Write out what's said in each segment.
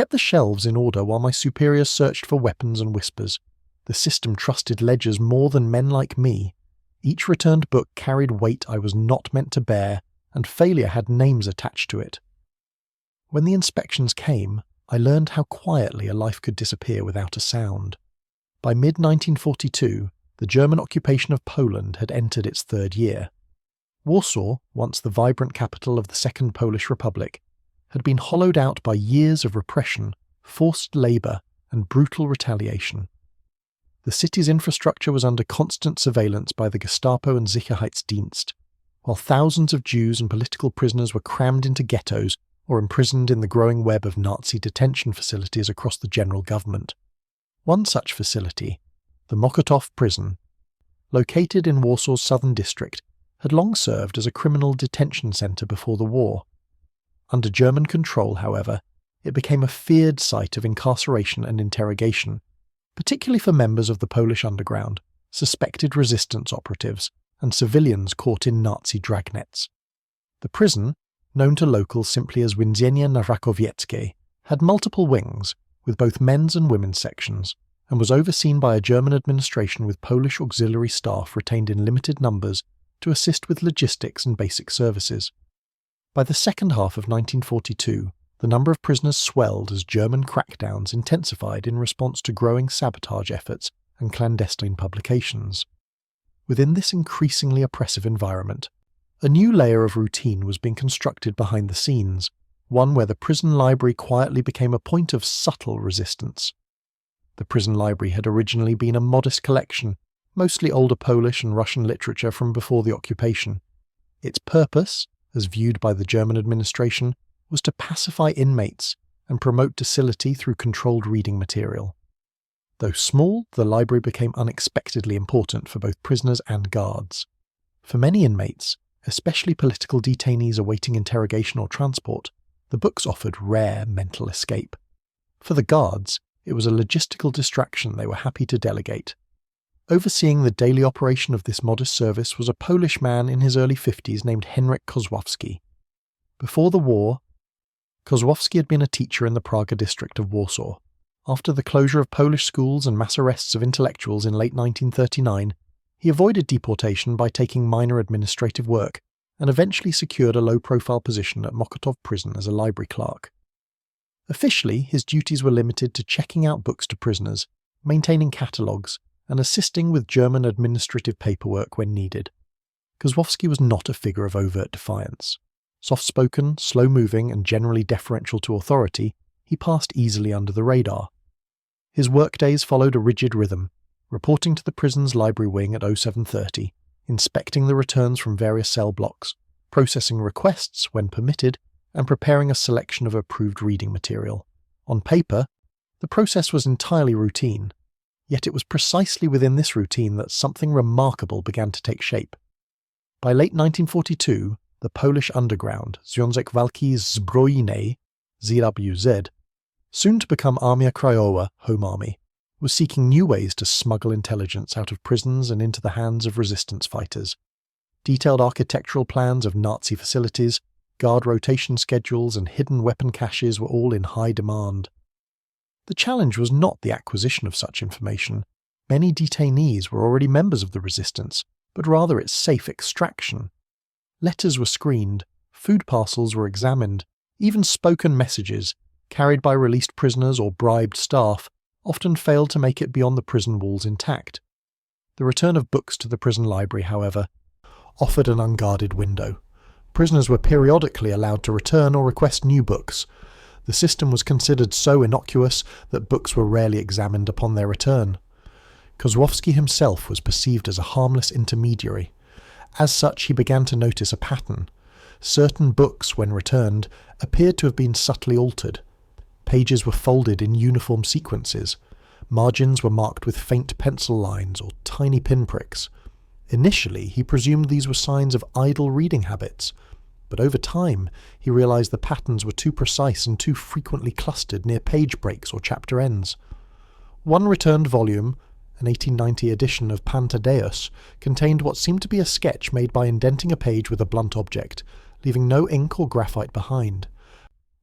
kept the shelves in order while my superiors searched for weapons and whispers. The system trusted ledgers more than men like me. Each returned book carried weight I was not meant to bear, and failure had names attached to it. When the inspections came, I learned how quietly a life could disappear without a sound. By mid-1942, the German occupation of Poland had entered its third year. Warsaw, once the vibrant capital of the Second Polish Republic, had been hollowed out by years of repression, forced labour, and brutal retaliation. The city's infrastructure was under constant surveillance by the Gestapo and Sicherheitsdienst, while thousands of Jews and political prisoners were crammed into ghettos or imprisoned in the growing web of Nazi detention facilities across the general government. One such facility, the Mokotów prison, located in Warsaw's southern district, had long served as a criminal detention centre before the war. Under German control, however, it became a feared site of incarceration and interrogation, particularly for members of the Polish underground, suspected resistance operatives, and civilians caught in Nazi dragnets. The prison, known to locals simply as Więzienie na Rakowieckiej, had multiple wings, with both men's and women's sections, and was overseen by a German administration with Polish auxiliary staff retained in limited numbers to assist with logistics and basic services. By the second half of 1942, the number of prisoners swelled as German crackdowns intensified in response to growing sabotage efforts and clandestine publications. Within this increasingly oppressive environment, a new layer of routine was being constructed behind the scenes, one where the prison library quietly became a point of subtle resistance. The prison library had originally been a modest collection, mostly older Polish and Russian literature from before the occupation. Its purpose, as viewed by the German administration, was to pacify inmates and promote docility through controlled reading material. Though small, the library became unexpectedly important for both prisoners and guards. For many inmates, especially political detainees awaiting interrogation or transport, the books offered rare mental escape. For the guards, it was a logistical distraction they were happy to delegate. Overseeing the daily operation of this modest service was a Polish man in his early 50s named Henryk Kozłowski. Before the war, Kozłowski had been a teacher in the Praga district of Warsaw. After the closure of Polish schools and mass arrests of intellectuals in late 1939, he avoided deportation by taking minor administrative work and eventually secured a low-profile position at Mokotów prison as a library clerk. Officially, his duties were limited to checking out books to prisoners, maintaining catalogues, and assisting with German administrative paperwork when needed. Kozłowski was not a figure of overt defiance. Soft-spoken, slow-moving, and generally deferential to authority, he passed easily under the radar. His workdays followed a rigid rhythm, reporting to the prison's library wing at 07:30, inspecting the returns from various cell blocks, processing requests when permitted, and preparing a selection of approved reading material. On paper, the process was entirely routine, yet it was precisely within this routine that something remarkable began to take shape. By late 1942, the Polish underground, Związek Walki Zbrojnej, ZWZ, soon to become Armia Krajowa, Home Army, was seeking new ways to smuggle intelligence out of prisons and into the hands of resistance fighters. Detailed architectural plans of Nazi facilities, guard rotation schedules, and hidden weapon caches were all in high demand. The challenge was not the acquisition of such information. Many detainees were already members of the resistance, but rather its safe extraction. Letters were screened, food parcels were examined, even spoken messages, carried by released prisoners or bribed staff, often failed to make it beyond the prison walls intact. The return of books to the prison library, however, offered an unguarded window. Prisoners were periodically allowed to return or request new books. The system was considered so innocuous that books were rarely examined upon their return. Kozłowski himself was perceived as a harmless intermediary. As such, he began to notice a pattern. Certain books, when returned, appeared to have been subtly altered. Pages were folded in uniform sequences. Margins were marked with faint pencil lines or tiny pinpricks. Initially, he presumed these were signs of idle reading habits, but over time he realized the patterns were too precise and too frequently clustered near page breaks or chapter ends. One returned volume, an 1890 edition of Pan Tadeusz, contained what seemed to be a sketch made by indenting a page with a blunt object, leaving no ink or graphite behind.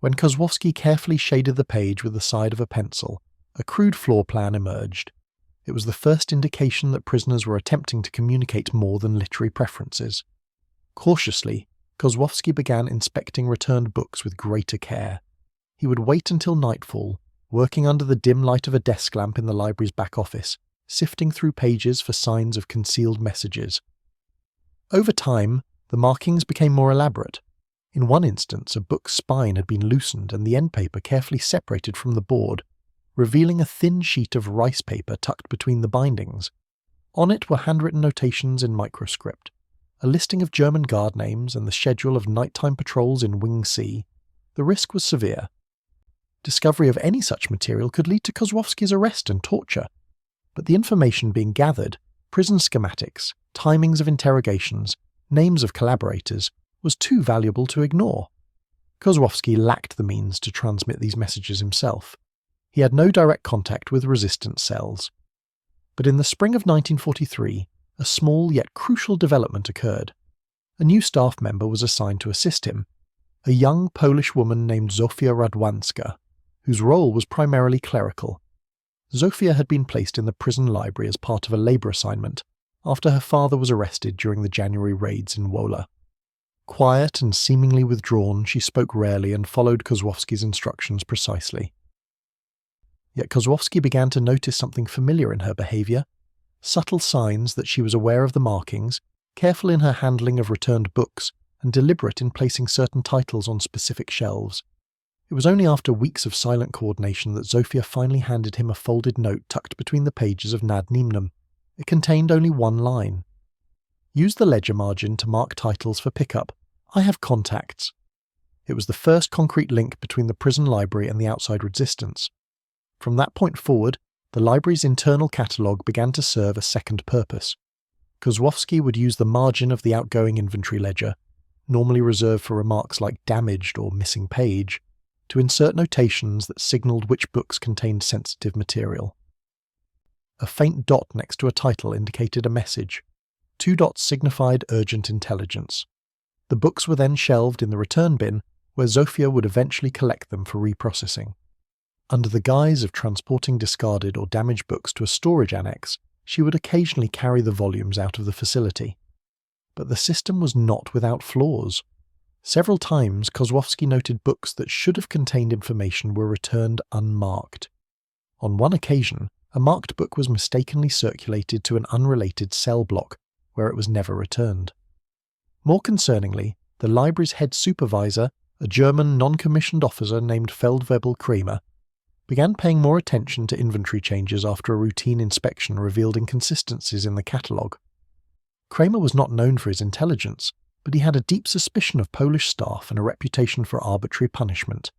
When Kozłowski carefully shaded the page with the side of a pencil, a crude floor plan emerged. It was the first indication that prisoners were attempting to communicate more than literary preferences. Cautiously, Kozłowski began inspecting returned books with greater care. He would wait until nightfall, working under the dim light of a desk lamp in the library's back office, sifting through pages for signs of concealed messages. Over time, the markings became more elaborate. In one instance, a book's spine had been loosened and the end paper carefully separated from the board, revealing a thin sheet of rice paper tucked between the bindings. On it were handwritten notations in microscript, a listing of German guard names and the schedule of nighttime patrols in Wing C. The risk was severe. Discovery of any such material could lead to Kozłowski's arrest and torture. But the information being gathered, prison schematics, timings of interrogations, names of collaborators, was too valuable to ignore. Kozłowski lacked the means to transmit these messages himself. He had no direct contact with resistance cells. But in the spring of 1943, a small yet crucial development occurred. A new staff member was assigned to assist him, a young Polish woman named Zofia Radwanska, whose role was primarily clerical. Zofia had been placed in the prison library as part of a labour assignment after her father was arrested during the January raids in Wola. Quiet and seemingly withdrawn, she spoke rarely and followed Kozłowski's instructions precisely. Yet Kozłowski began to notice something familiar in her behaviour, subtle signs that she was aware of the markings, careful in her handling of returned books, and deliberate in placing certain titles on specific shelves. It was only after weeks of silent coordination that Zofia finally handed him a folded note tucked between the pages of Nad Nimnem. It contained only one line. Use the ledger margin to mark titles for pickup. I have contacts. It was the first concrete link between the prison library and the outside resistance. From that point forward, the library's internal catalogue began to serve a second purpose. Kozłowski would use the margin of the outgoing inventory ledger, normally reserved for remarks like damaged or missing page, to insert notations that signalled which books contained sensitive material. A faint dot next to a title indicated a message. 2 dots signified urgent intelligence. The books were then shelved in the return bin, where Zofia would eventually collect them for reprocessing. Under the guise of transporting discarded or damaged books to a storage annex, she would occasionally carry the volumes out of the facility. But the system was not without flaws. Several times, Kozłowski noted books that should have contained information were returned unmarked. On one occasion, a marked book was mistakenly circulated to an unrelated cell block, where it was never returned. More concerningly, the library's head supervisor, a German non-commissioned officer named Feldwebel Kramer, began paying more attention to inventory changes after a routine inspection revealed inconsistencies in the catalogue. Kramer was not known for his intelligence, but he had a deep suspicion of Polish staff and a reputation for arbitrary punishment.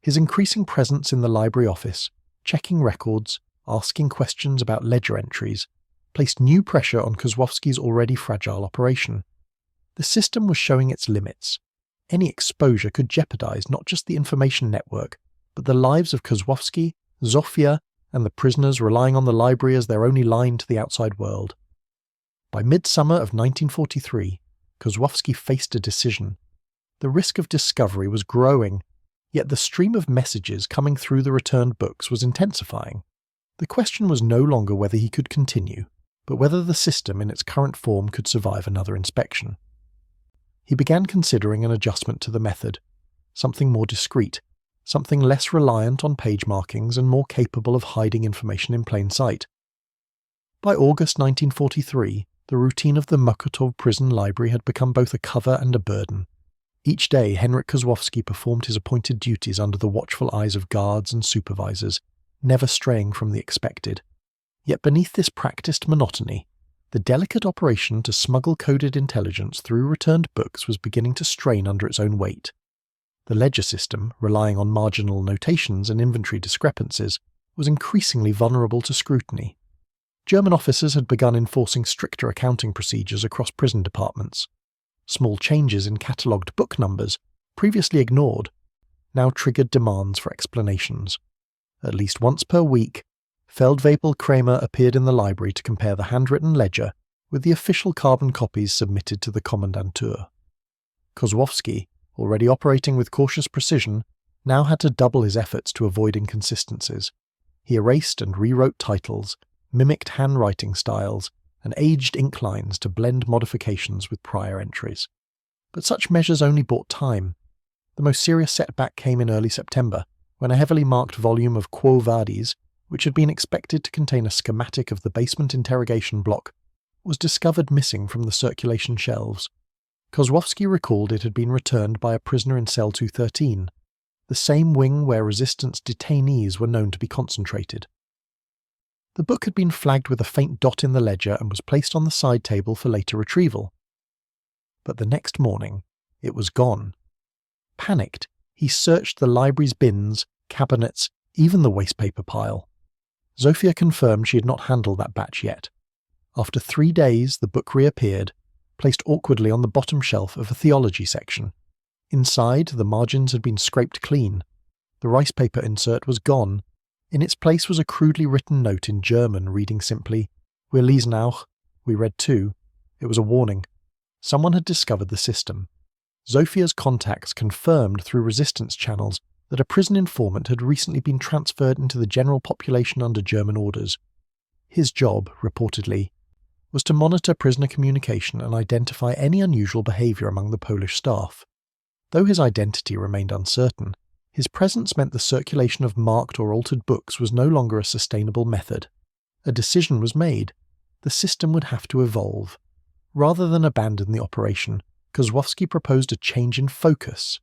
His increasing presence in the library office, checking records, asking questions about ledger entries, placed new pressure on Kozłowski's already fragile operation. The system was showing its limits. Any exposure could jeopardize not just the information network, but the lives of Kozłowski, Zofia, and the prisoners relying on the library as their only line to the outside world. By midsummer of 1943, Kozłowski faced a decision. The risk of discovery was growing, yet the stream of messages coming through the returned books was intensifying. The question was no longer whether he could continue, but whether the system in its current form could survive another inspection. He began considering an adjustment to the method, something more discreet, something less reliant on page markings and more capable of hiding information in plain sight. By August 1943, the routine of the Mokotów prison library had become both a cover and a burden. Each day, Henryk Kozłowski performed his appointed duties under the watchful eyes of guards and supervisors, never straying from the expected. Yet beneath this practiced monotony, the delicate operation to smuggle coded intelligence through returned books was beginning to strain under its own weight. The ledger system, relying on marginal notations and inventory discrepancies, was increasingly vulnerable to scrutiny. German officers had begun enforcing stricter accounting procedures across prison departments. Small changes in catalogued book numbers, previously ignored, now triggered demands for explanations. At least once per week, Feldwebel Kramer appeared in the library to compare the handwritten ledger with the official carbon copies submitted to the Kommandantur. Kozłowski, already operating with cautious precision, now had to double his efforts to avoid inconsistencies. He erased and rewrote titles, mimicked handwriting styles, and aged ink lines to blend modifications with prior entries. But such measures only bought time. The most serious setback came in early September, when a heavily marked volume of Quo Vadis, which had been expected to contain a schematic of the basement interrogation block, was discovered missing from the circulation shelves. Kozłowski recalled it had been returned by a prisoner in cell 213, the same wing where resistance detainees were known to be concentrated. The book had been flagged with a faint dot in the ledger and was placed on the side table for later retrieval. But the next morning, it was gone. Panicked, he searched the library's bins, cabinets, even the wastepaper pile. Zofia confirmed she had not handled that batch yet. After 3 days, the book reappeared, placed awkwardly on the bottom shelf of a theology section. Inside, the margins had been scraped clean. The rice paper insert was gone. In its place was a crudely written note in German reading simply, "Wir lesen auch," we read too. It was a warning. Someone had discovered the system. Zofia's contacts confirmed through resistance channels that a prison informant had recently been transferred into the general population under German orders. His job, reportedly, was to monitor prisoner communication and identify any unusual behaviour among the Polish staff. Though his identity remained uncertain, his presence meant the circulation of marked or altered books was no longer a sustainable method. A decision was made. The system would have to evolve. Rather than abandon the operation, Kozłowski proposed a change in focus.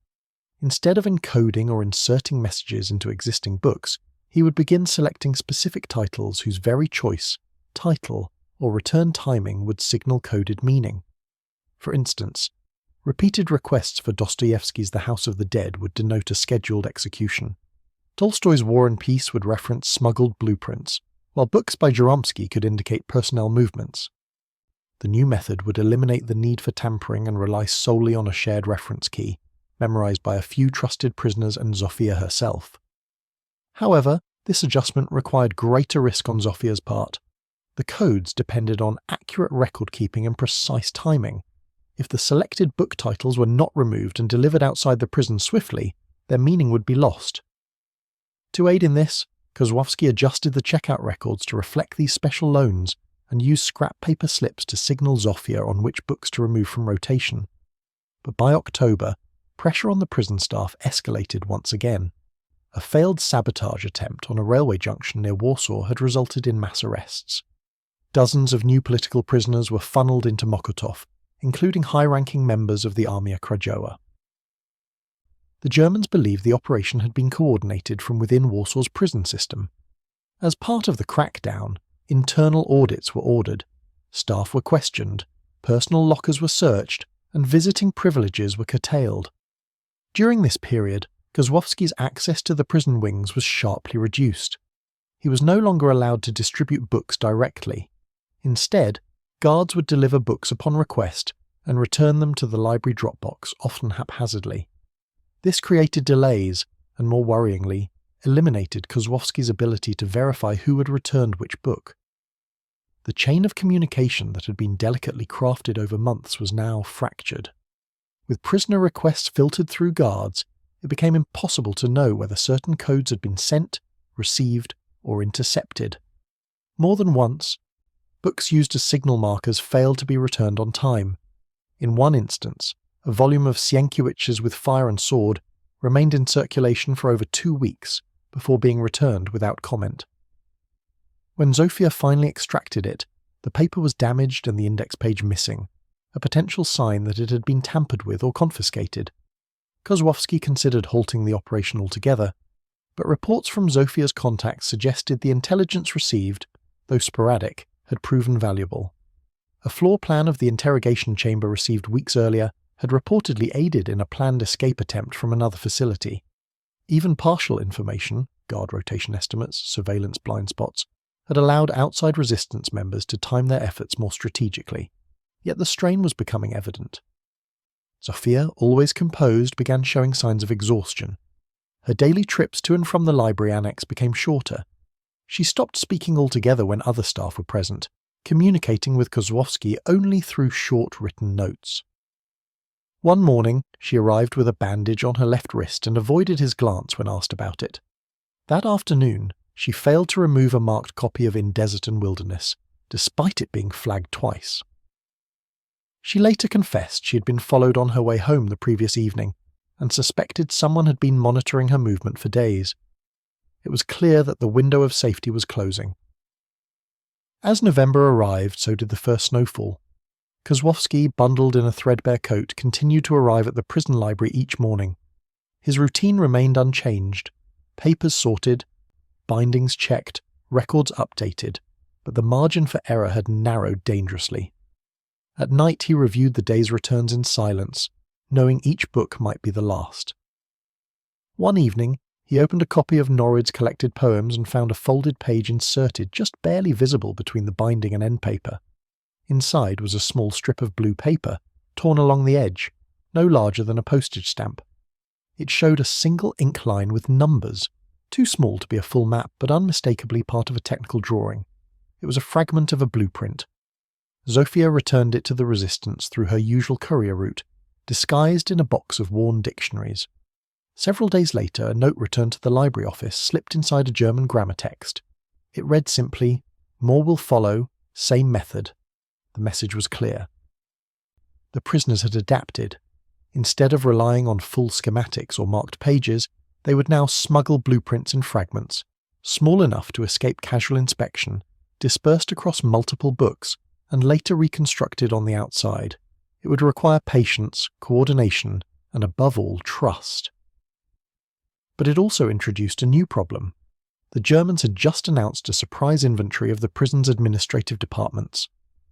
Instead of encoding or inserting messages into existing books, he would begin selecting specific titles whose very choice, title, or return timing would signal coded meaning. For instance, repeated requests for Dostoevsky's The House of the Dead would denote a scheduled execution. Tolstoy's War and Peace would reference smuggled blueprints, while books by Jaromsky could indicate personnel movements. The new method would eliminate the need for tampering and rely solely on a shared reference key, memorized by a few trusted prisoners and Zofia herself. However, this adjustment required greater risk on Zofia's part. The codes depended on accurate record-keeping and precise timing. If the selected book titles were not removed and delivered outside the prison swiftly, their meaning would be lost. To aid in this, Kozłowski adjusted the checkout records to reflect these special loans and used scrap paper slips to signal Zofia on which books to remove from rotation. But by October, pressure on the prison staff escalated once again. A failed sabotage attempt on a railway junction near Warsaw had resulted in mass arrests. Dozens of new political prisoners were funneled into Mokotów, including high-ranking members of the Armia Krajowa. The Germans believed the operation had been coordinated from within Warsaw's prison system. As part of the crackdown, internal audits were ordered, staff were questioned, personal lockers were searched, and visiting privileges were curtailed. During this period, Kozłowski's access to the prison wings was sharply reduced. He was no longer allowed to distribute books directly. Instead, guards would deliver books upon request and return them to the library Dropbox, often haphazardly. This created delays and, more worryingly, eliminated Kozłowski's ability to verify who had returned which book. The chain of communication that had been delicately crafted over months was now fractured. With prisoner requests filtered through guards, it became impossible to know whether certain codes had been sent, received, or intercepted. More than once, books used as signal markers failed to be returned on time. In one instance, a volume of Sienkiewicz's With Fire and Sword remained in circulation for over 2 weeks before being returned without comment. When Zofia finally extracted it, the paper was damaged and the index page missing, a potential sign that it had been tampered with or confiscated. Kozłowski considered halting the operation altogether, but reports from Zofia's contacts suggested the intelligence received, though sporadic, had proven valuable. A floor plan of the interrogation chamber received weeks earlier had reportedly aided in a planned escape attempt from another facility. Even partial information, guard rotation estimates, surveillance blind spots, had allowed outside resistance members to time their efforts more strategically. Yet the strain was becoming evident. Zofia, always composed, began showing signs of exhaustion. Her daily trips to and from the library annex became shorter. She stopped speaking altogether when other staff were present, communicating with Kozłowski only through short written notes. One morning, she arrived with a bandage on her left wrist and avoided his glance when asked about it. That afternoon, she failed to remove a marked copy of In Desert and Wilderness, despite it being flagged twice. She later confessed she had been followed on her way home the previous evening and suspected someone had been monitoring her movement for days. It was clear that the window of safety was closing. As November arrived, so did the first snowfall. Kozłowski, bundled in a threadbare coat, continued to arrive at the prison library each morning. His routine remained unchanged. Papers sorted, bindings checked, records updated, but the margin for error had narrowed dangerously. At night he reviewed the day's returns in silence, knowing each book might be the last. One evening, he opened a copy of Norrid's collected poems and found a folded page inserted just barely visible between the binding and end paper. Inside was a small strip of blue paper, torn along the edge, no larger than a postage stamp. It showed a single ink line with numbers, too small to be a full map but unmistakably part of a technical drawing. It was a fragment of a blueprint. Zofia returned it to the Resistance through her usual courier route, disguised in a box of worn dictionaries. Several days later, a note returned to the library office, slipped inside a German grammar text. It read simply, "More will follow, same method." The message was clear. The prisoners had adapted. Instead of relying on full schematics or marked pages, they would now smuggle blueprints in fragments, small enough to escape casual inspection, dispersed across multiple books, and later reconstructed on the outside. It would require patience, coordination, and above all, trust. But it also introduced a new problem. The Germans had just announced a surprise inventory of the prison's administrative departments.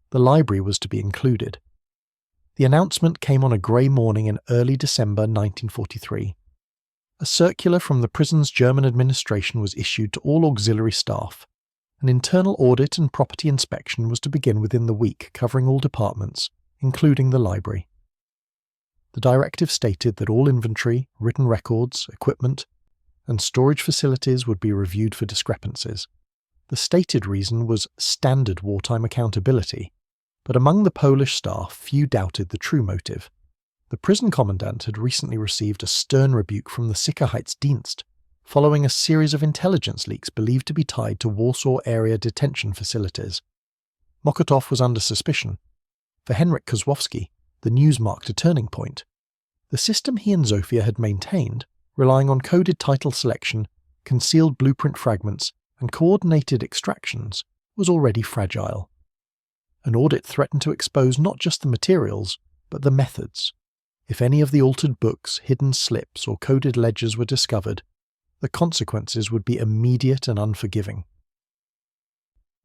The library was to be included. The announcement came on a grey morning in early December 1943. A circular from the prison's German administration was issued to all auxiliary staff. An internal audit and property inspection was to begin within the week, covering all departments, including the library. The directive stated that all inventory, written records, equipment, and storage facilities would be reviewed for discrepancies. The stated reason was standard wartime accountability, but among the Polish staff few doubted the true motive. The prison commandant had recently received a stern rebuke from the Sicherheitsdienst, following a series of intelligence leaks believed to be tied to Warsaw area detention facilities. Mokotów was under suspicion. For Henryk Kozłowski, the news marked a turning point. The system he and Zofia had maintained, relying on coded title selection, concealed blueprint fragments, and coordinated extractions, was already fragile. An audit threatened to expose not just the materials, but the methods. If any of the altered books, hidden slips, or coded ledgers were discovered, the consequences would be immediate and unforgiving.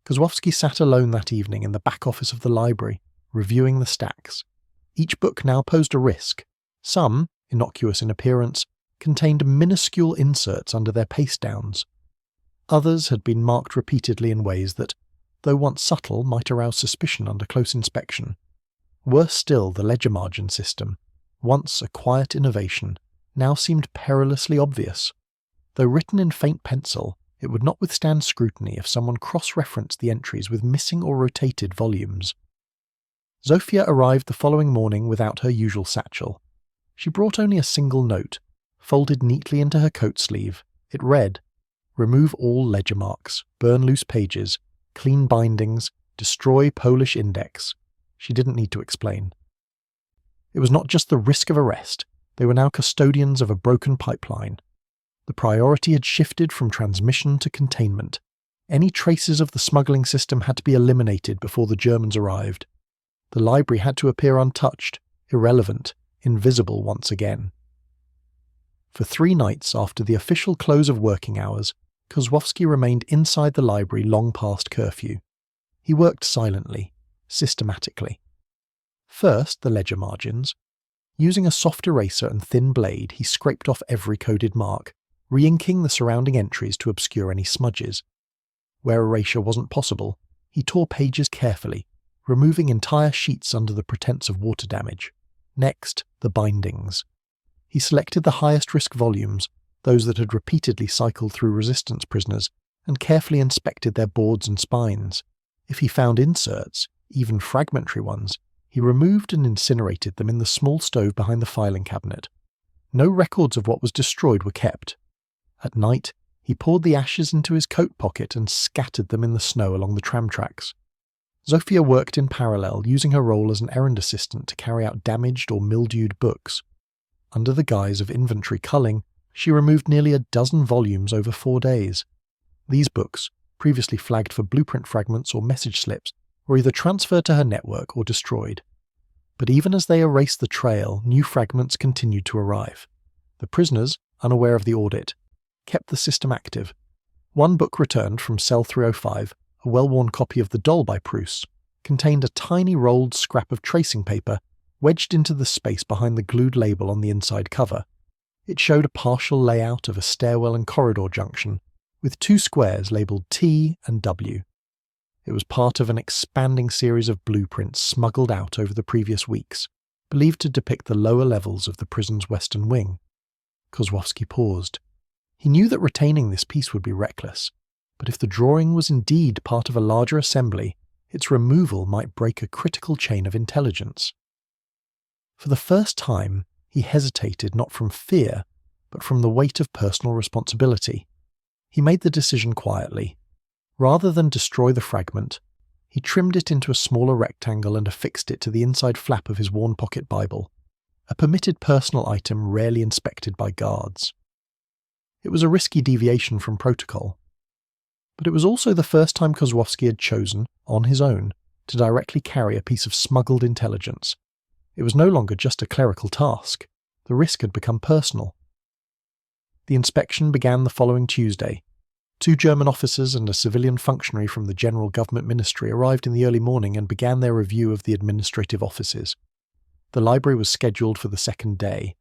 Kozłowski sat alone that evening in the back office of the library, reviewing the stacks. Each book now posed a risk. Some, innocuous in appearance, contained minuscule inserts under their paste downs. Others had been marked repeatedly in ways that, though once subtle, might arouse suspicion under close inspection. Worse still, the ledger margin system, once a quiet innovation, now seemed perilously obvious. Though written in faint pencil, it would not withstand scrutiny if someone cross-referenced the entries with missing or rotated volumes. Zofia arrived the following morning without her usual satchel. She brought only a single note, folded neatly into her coat sleeve. It read, "Remove all ledger marks, burn loose pages, clean bindings, destroy Polish index." She didn't need to explain. It was not just the risk of arrest. They were now custodians of a broken pipeline. The priority had shifted from transmission to containment. Any traces of the smuggling system had to be eliminated before the Germans arrived. The library had to appear untouched, irrelevant, invisible once again. For 3 nights after the official close of working hours, Kozłowski remained inside the library long past curfew. He worked silently, systematically. First, the ledger margins. Using a soft eraser and thin blade, he scraped off every coded mark, re-inking the surrounding entries to obscure any smudges. Where erasure wasn't possible, he tore pages carefully, removing entire sheets under the pretense of water damage. Next, the bindings. He selected the highest risk volumes, those that had repeatedly cycled through resistance prisoners, and carefully inspected their boards and spines. If he found inserts, even fragmentary ones, he He removed and incinerated them in the small stove behind the filing cabinet. No records of what was destroyed were kept. At night, he poured the ashes into his coat pocket and scattered them in the snow along the tram tracks. Zofia worked in parallel, using her role as an errand assistant to carry out damaged or mildewed books. Under the guise of inventory culling, she removed nearly a dozen volumes over 4 days. These books, previously flagged for blueprint fragments or message slips, were either transferred to her network or destroyed. But even as they erased the trail, new fragments continued to arrive. The prisoners, unaware of the audit, kept the system active. One book returned from Cell 305, a well-worn copy of The Doll by Proust, contained a tiny rolled scrap of tracing paper wedged into the space behind the glued label on the inside cover. It showed a partial layout of a stairwell and corridor junction, with 2 squares labelled T and W. It was part of an expanding series of blueprints smuggled out over the previous weeks, believed to depict the lower levels of the prison's western wing. Kozłowski paused. He knew that retaining this piece would be reckless, but if the drawing was indeed part of a larger assembly, its removal might break a critical chain of intelligence. For the first time, he hesitated not from fear, but from the weight of personal responsibility. He made the decision quietly. Rather than destroy the fragment, he trimmed it into a smaller rectangle and affixed it to the inside flap of his worn pocket Bible, a permitted personal item rarely inspected by guards. It was a risky deviation from protocol. But it was also the first time Kozłowski had chosen, on his own, to directly carry a piece of smuggled intelligence. It was no longer just a clerical task. The risk had become personal. The inspection began the following Tuesday. 2 German officers and a civilian functionary from the General Government Ministry arrived in the early morning and began their review of the administrative offices. The library was scheduled for the second day.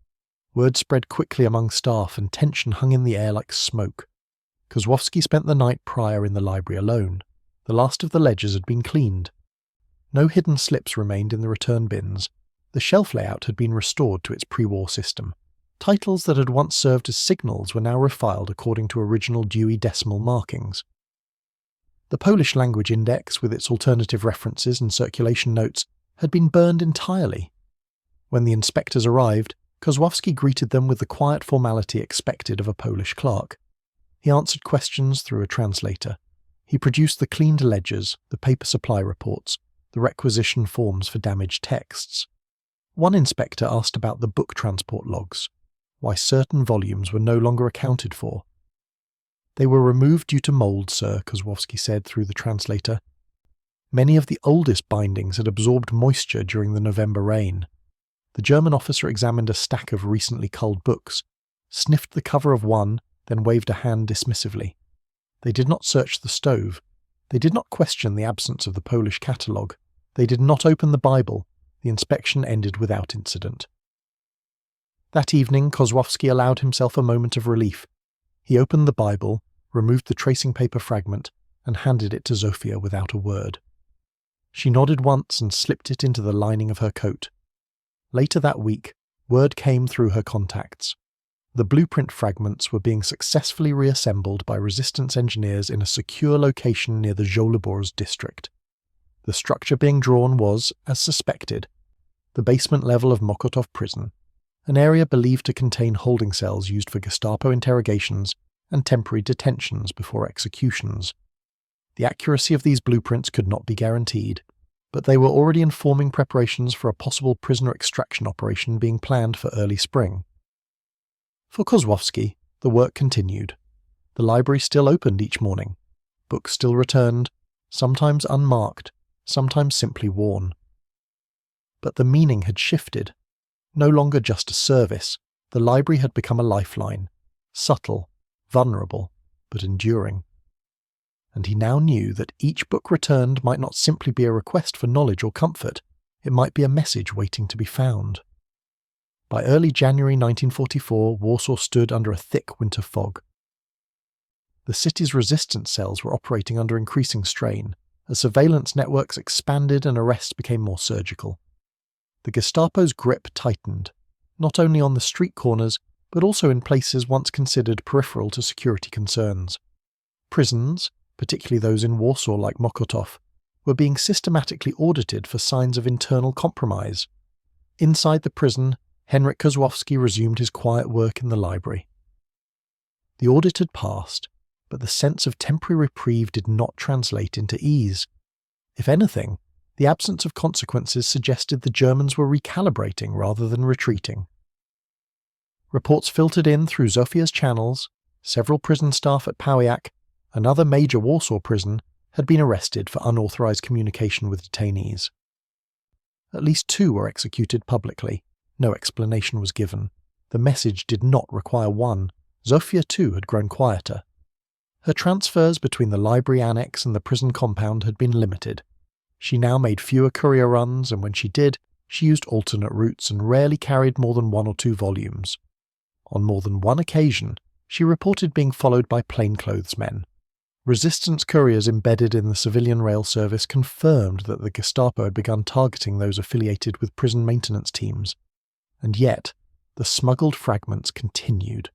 Word spread quickly among staff and tension hung in the air like smoke. Kozłowski spent the night prior in the library alone. The last of the ledgers had been cleaned. No hidden slips remained in the return bins. The shelf layout had been restored to its pre-war system. Titles that had once served as signals were now refiled according to original Dewey Decimal markings. The Polish language index, with its alternative references and circulation notes, had been burned entirely. When the inspectors arrived, Kozłowski greeted them with the quiet formality expected of a Polish clerk. He answered questions through a translator. He produced the cleaned ledgers, the paper supply reports, the requisition forms for damaged texts. One inspector asked about the book transport logs, why certain volumes were no longer accounted for. "They were removed due to mould, sir," Kozłowski said through the translator. Many of the oldest bindings had absorbed moisture during the November rain. The German officer examined a stack of recently culled books, sniffed the cover of one, then waved a hand dismissively. They did not search the stove. They did not question the absence of the Polish catalogue. They did not open the Bible. The inspection ended without incident. That evening, Kozłowski allowed himself a moment of relief. He opened the Bible, removed the tracing paper fragment, and handed it to Zofia without a word. She nodded once and slipped it into the lining of her coat. Later that week, word came through her contacts. The blueprint fragments were being successfully reassembled by resistance engineers in a secure location near the Żoliborz district. The structure being drawn was, as suspected, the basement level of Mokotów prison, an area believed to contain holding cells used for Gestapo interrogations and temporary detentions before executions. The accuracy of these blueprints could not be guaranteed, but they were already informing preparations for a possible prisoner extraction operation being planned for early spring. For Kozłowski, the work continued. The library still opened each morning. Books still returned, sometimes unmarked, sometimes simply worn. But the meaning had shifted. No longer just a service, the library had become a lifeline, subtle, vulnerable, but enduring. And he now knew that each book returned might not simply be a request for knowledge or comfort, it might be a message waiting to be found. By early January 1944, Warsaw stood under a thick winter fog. The city's resistance cells were operating under increasing strain, as surveillance networks expanded and arrests became more surgical. The Gestapo's grip tightened, not only on the street corners, but also in places once considered peripheral to security concerns. Prisons, particularly those in Warsaw like Mokotów, were being systematically audited for signs of internal compromise. Inside the prison, Henryk Kozłowski resumed his quiet work in the library. The audit had passed, but the sense of temporary reprieve did not translate into ease. If anything, the absence of consequences suggested the Germans were recalibrating rather than retreating. Reports filtered in through Zofia's channels. Several prison staff at Pawiak, another major Warsaw prison, had been arrested for unauthorized communication with detainees. At least 2 were executed publicly. No explanation was given. The message did not require one. Zofia, too, had grown quieter. Her transfers between the library annex and the prison compound had been limited. She now made fewer courier runs, and when she did, she used alternate routes and rarely carried more than 1 or 2 volumes. On more than one occasion, she reported being followed by plainclothes men. Resistance couriers embedded in the civilian rail service confirmed that the Gestapo had begun targeting those affiliated with prison maintenance teams. And yet, the smuggled fragments continued.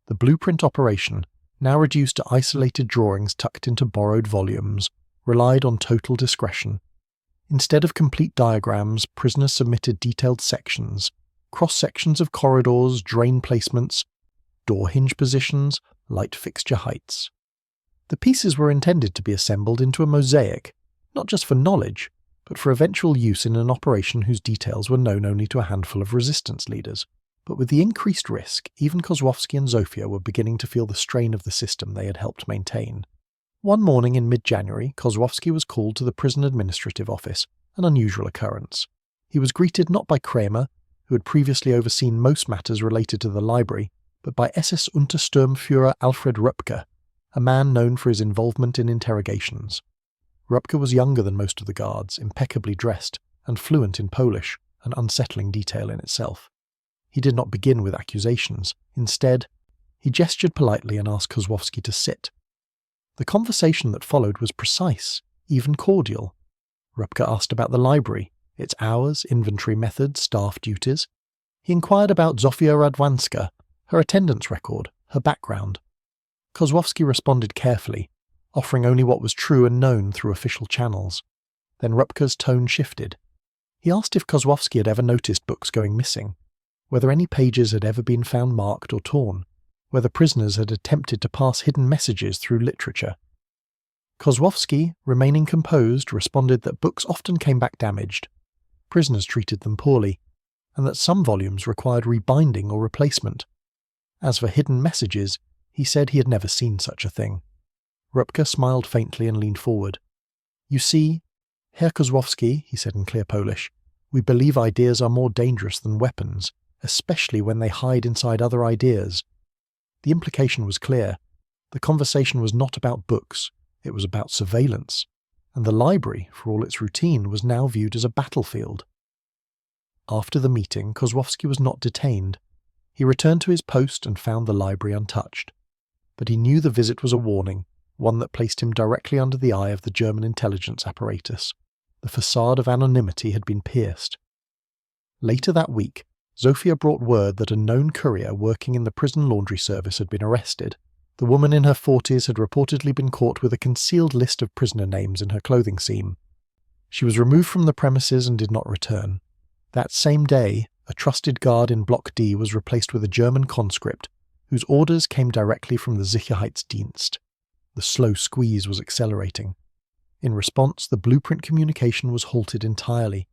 The blueprint operation, now reduced to isolated drawings tucked into borrowed volumes, relied on total discretion. Instead of complete diagrams, prisoners submitted detailed sections, cross-sections of corridors, drain placements, door hinge positions, light fixture heights. The pieces were intended to be assembled into a mosaic, not just for knowledge, but for eventual use in an operation whose details were known only to a handful of resistance leaders. But with the increased risk, even Kozłowski and Zofia were beginning to feel the strain of the system they had helped maintain. One morning in mid-January, Kozłowski was called to the prison administrative office, an unusual occurrence. He was greeted not by Kramer, who had previously overseen most matters related to the library, but by SS Untersturmführer Alfred Röpke, a man known for his involvement in interrogations. Röpke was younger than most of the guards, impeccably dressed, and fluent in Polish, an unsettling detail in itself. He did not begin with accusations. Instead, he gestured politely and asked Kozłowski to sit. The conversation that followed was precise, even cordial. Röpke asked about the library, its hours, inventory methods, staff duties. He inquired about Zofia Radwanska, her attendance record, her background. Kozłowski responded carefully, offering only what was true and known through official channels. Then Röpke's tone shifted. He asked if Kozłowski had ever noticed books going missing, whether any pages had ever been found marked or torn, whether prisoners had attempted to pass hidden messages through literature. Kozłowski, remaining composed, responded that books often came back damaged. Prisoners treated them poorly, and that some volumes required rebinding or replacement. As for hidden messages, he said he had never seen such a thing. Röpke smiled faintly and leaned forward. "You see, Herr Kozłowski," he said in clear Polish, "we believe ideas are more dangerous than weapons, especially when they hide inside other ideas." The implication was clear. The conversation was not about books, it was about surveillance, and the library, for all its routine, was now viewed as a battlefield. After the meeting, Kozłowski was not detained. He returned to his post and found the library untouched. But he knew the visit was a warning, one that placed him directly under the eye of the German intelligence apparatus. The facade of anonymity had been pierced. Later that week, Zofia brought word that a known courier working in the prison laundry service had been arrested. The woman in her 40s had reportedly been caught with a concealed list of prisoner names in her clothing seam. She was removed from the premises and did not return. That same day, a trusted guard in Block D was replaced with a German conscript, whose orders came directly from the Sicherheitsdienst. The slow squeeze was accelerating. In response, the blueprint communication was halted entirely.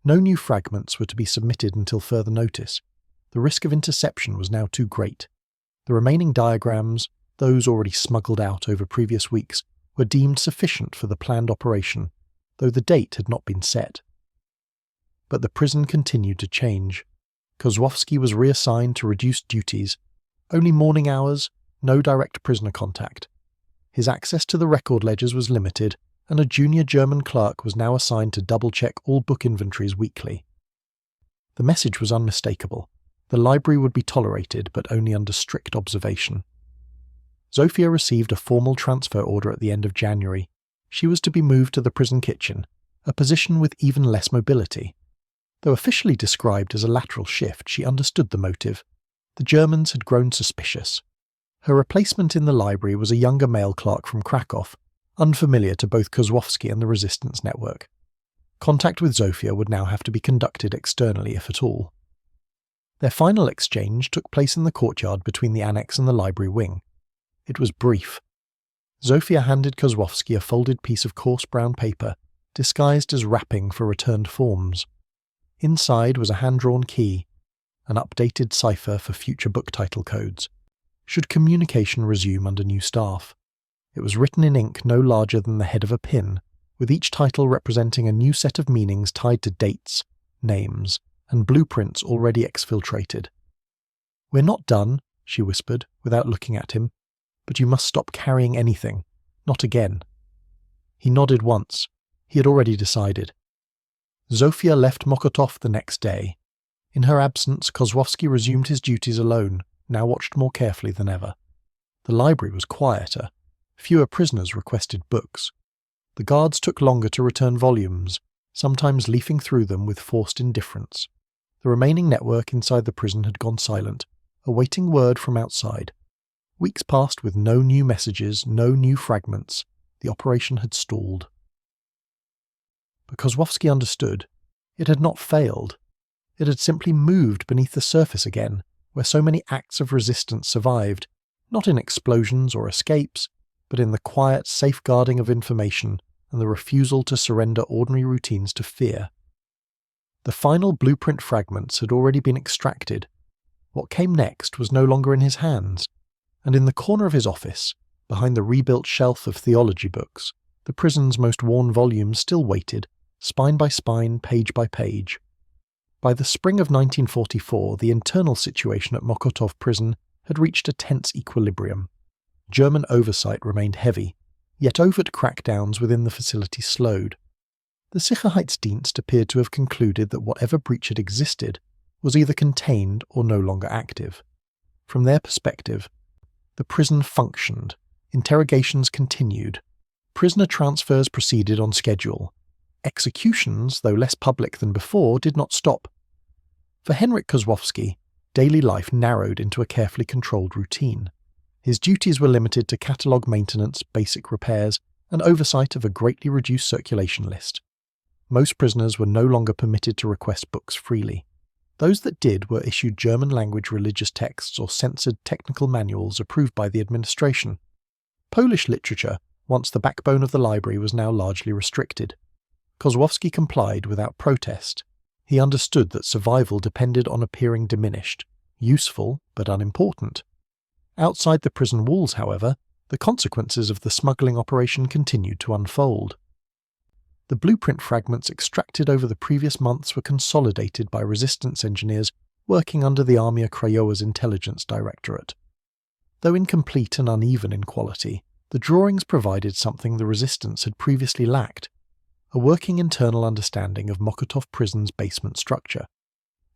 No new fragments were to be submitted until further notice. The risk of interception was now too great. The remaining diagrams, those already smuggled out over previous weeks, were deemed sufficient for the planned operation, though the date had not been set. But the prison continued to change. Kozłowski was reassigned to reduced duties, only morning hours, no direct prisoner contact. His access to the record ledgers was limited, and a junior German clerk was now assigned to double-check all book inventories weekly. The message was unmistakable. The library would be tolerated, but only under strict observation. Zofia received a formal transfer order at the end of January. She was to be moved to the prison kitchen, a position with even less mobility. Though officially described as a lateral shift, she understood the motive. The Germans had grown suspicious. Her replacement in the library was a younger male clerk from Krakow, unfamiliar to both Kozłowski and the resistance network. Contact with Zofia would now have to be conducted externally, if at all. Their final exchange took place in the courtyard between the annex and the library wing. It was brief. Zofia handed Kozłowski a folded piece of coarse brown paper, disguised as wrapping for returned forms. Inside was a hand-drawn key, an updated cipher for future book title codes, should communication resume under new staff. It was written in ink no larger than the head of a pin, with each title representing a new set of meanings tied to dates, names, and blueprints already exfiltrated. "We're not done," she whispered, without looking at him, "but you must stop carrying anything. Not again." He nodded once. He had already decided. Zofia left Mokotów the next day. In her absence, Kozłowski resumed his duties alone, now watched more carefully than ever. The library was quieter. Fewer prisoners requested books. The guards took longer to return volumes, sometimes leafing through them with forced indifference. The remaining network inside the prison had gone silent, awaiting word from outside. Weeks passed with no new messages, no new fragments. The operation had stalled. But Kozłowski understood. It had not failed. It had simply moved beneath the surface again, where so many acts of resistance survived, not in explosions or escapes, but in the quiet safeguarding of information and the refusal to surrender ordinary routines to fear. The final blueprint fragments had already been extracted. What came next was no longer in his hands, and in the corner of his office, behind the rebuilt shelf of theology books, the prison's most worn volumes still waited, spine by spine, page by page. By the spring of 1944, the internal situation at Mokotów prison had reached a tense equilibrium. German oversight remained heavy, yet overt crackdowns within the facility slowed. The Sicherheitsdienst appeared to have concluded that whatever breach had existed was either contained or no longer active. From their perspective, the prison functioned, interrogations continued, prisoner transfers proceeded on schedule. Executions, though less public than before, did not stop. For Henryk Kozłowski, daily life narrowed into a carefully controlled routine. His duties were limited to catalogue maintenance, basic repairs, and oversight of a greatly reduced circulation list. Most prisoners were no longer permitted to request books freely. Those that did were issued German-language religious texts or censored technical manuals approved by the administration. Polish literature, once the backbone of the library, was now largely restricted. Kozłowski complied without protest. He understood that survival depended on appearing diminished, useful but unimportant. Outside the prison walls, however, the consequences of the smuggling operation continued to unfold. The blueprint fragments extracted over the previous months were consolidated by resistance engineers working under the Armia Krajowa's Intelligence Directorate. Though incomplete and uneven in quality, the drawings provided something the resistance had previously lacked: a working internal understanding of Mokotów prison's basement structure.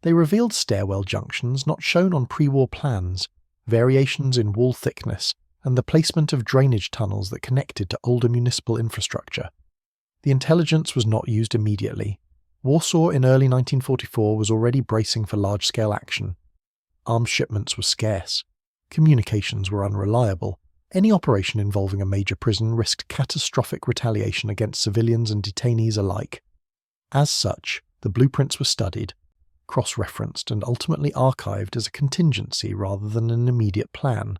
They revealed stairwell junctions not shown on pre-war plans, variations in wall thickness, and the placement of drainage tunnels that connected to older municipal infrastructure. The intelligence was not used immediately. Warsaw in early 1944 was already bracing for large-scale action. Arms shipments were scarce. Communications were unreliable. Any operation involving a major prison risked catastrophic retaliation against civilians and detainees alike. As such, the blueprints were studied, cross-referenced, and ultimately archived as a contingency rather than an immediate plan.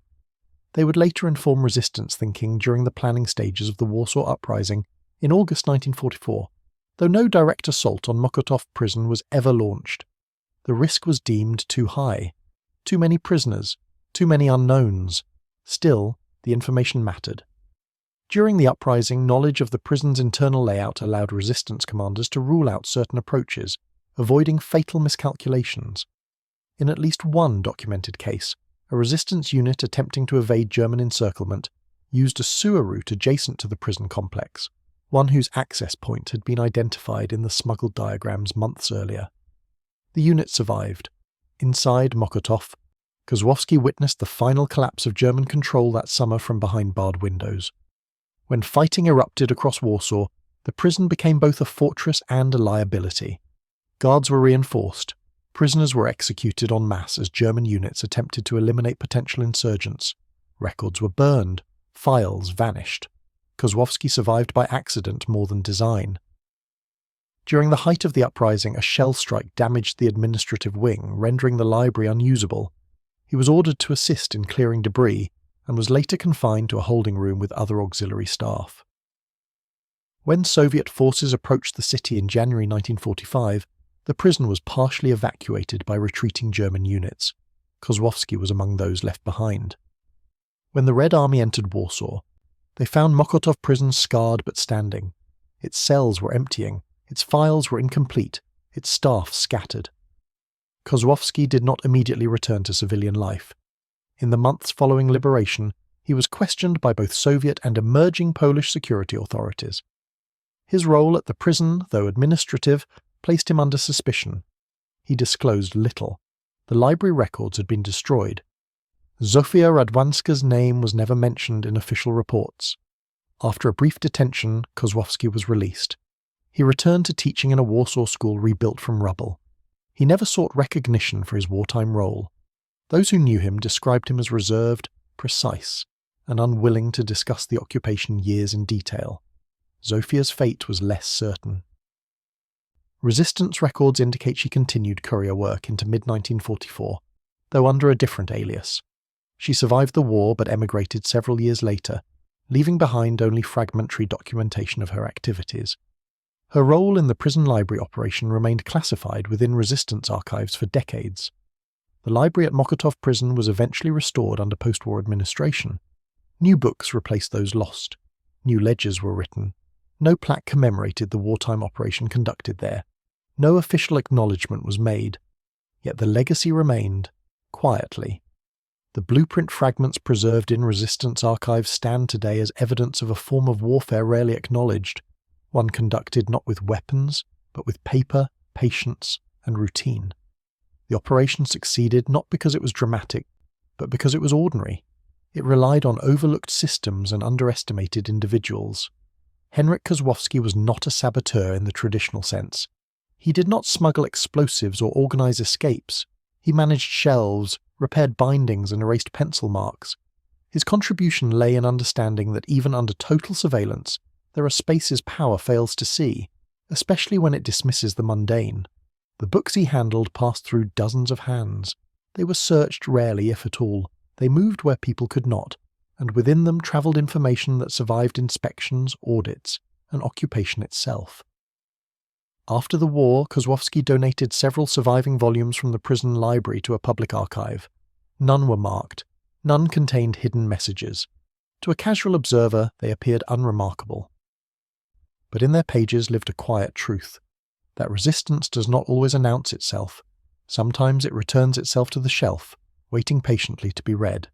They would later inform resistance thinking during the planning stages of the Warsaw Uprising in August 1944, though no direct assault on Mokotów prison was ever launched. The risk was deemed too high. Too many prisoners, too many unknowns. Still, the information mattered. During the uprising, knowledge of the prison's internal layout allowed resistance commanders to rule out certain approaches, avoiding fatal miscalculations. In at least one documented case, a resistance unit attempting to evade German encirclement used a sewer route adjacent to the prison complex, one whose access point had been identified in the smuggled diagrams months earlier. The unit survived. Inside Mokotów, Kozłowski witnessed the final collapse of German control that summer from behind barred windows. When fighting erupted across Warsaw, the prison became both a fortress and a liability. Guards were reinforced. Prisoners were executed en masse as German units attempted to eliminate potential insurgents. Records were burned. Files vanished. Kozłowski survived by accident more than design. During the height of the uprising, a shell strike damaged the administrative wing, rendering the library unusable. He was ordered to assist in clearing debris and was later confined to a holding room with other auxiliary staff. When Soviet forces approached the city in January 1945, the prison was partially evacuated by retreating German units. Kozłowski was among those left behind. When the Red Army entered Warsaw, they found Mokotów prison scarred but standing. Its cells were emptying, its files were incomplete, its staff scattered. Kozłowski did not immediately return to civilian life. In the months following liberation, he was questioned by both Soviet and emerging Polish security authorities. His role at the prison, though administrative, placed him under suspicion. He disclosed little. The library records had been destroyed. Zofia Radwanska's name was never mentioned in official reports. After a brief detention, Kozłowski was released. He returned to teaching in a Warsaw school rebuilt from rubble. He never sought recognition for his wartime role. Those who knew him described him as reserved, precise, and unwilling to discuss the occupation years in detail. Zofia's fate was less certain. Resistance records indicate she continued courier work into mid-1944, though under a different alias. She survived the war but emigrated several years later, leaving behind only fragmentary documentation of her activities. Her role in the prison library operation remained classified within resistance archives for decades. The library at Mokotów prison was eventually restored under post-war administration. New books replaced those lost. New ledgers were written. No plaque commemorated the wartime operation conducted there. No official acknowledgement was made. Yet the legacy remained, quietly. The blueprint fragments preserved in resistance archives stand today as evidence of a form of warfare rarely acknowledged, one conducted not with weapons, but with paper, patience, and routine. The operation succeeded not because it was dramatic, but because it was ordinary. It relied on overlooked systems and underestimated individuals. Henryk Kozłowski was not a saboteur in the traditional sense. He did not smuggle explosives or organize escapes. He managed shelves, repaired bindings, and erased pencil marks. His contribution lay in understanding that even under total surveillance, there are spaces power fails to see, especially when it dismisses the mundane. The books he handled passed through dozens of hands. They were searched rarely, if at all. They moved where people could not, and within them travelled information that survived inspections, audits, and occupation itself. After the war, Kozłowski donated several surviving volumes from the prison library to a public archive. None were marked. None contained hidden messages. To a casual observer, they appeared unremarkable. But in their pages lived a quiet truth, that resistance does not always announce itself. Sometimes it returns itself to the shelf, waiting patiently to be read.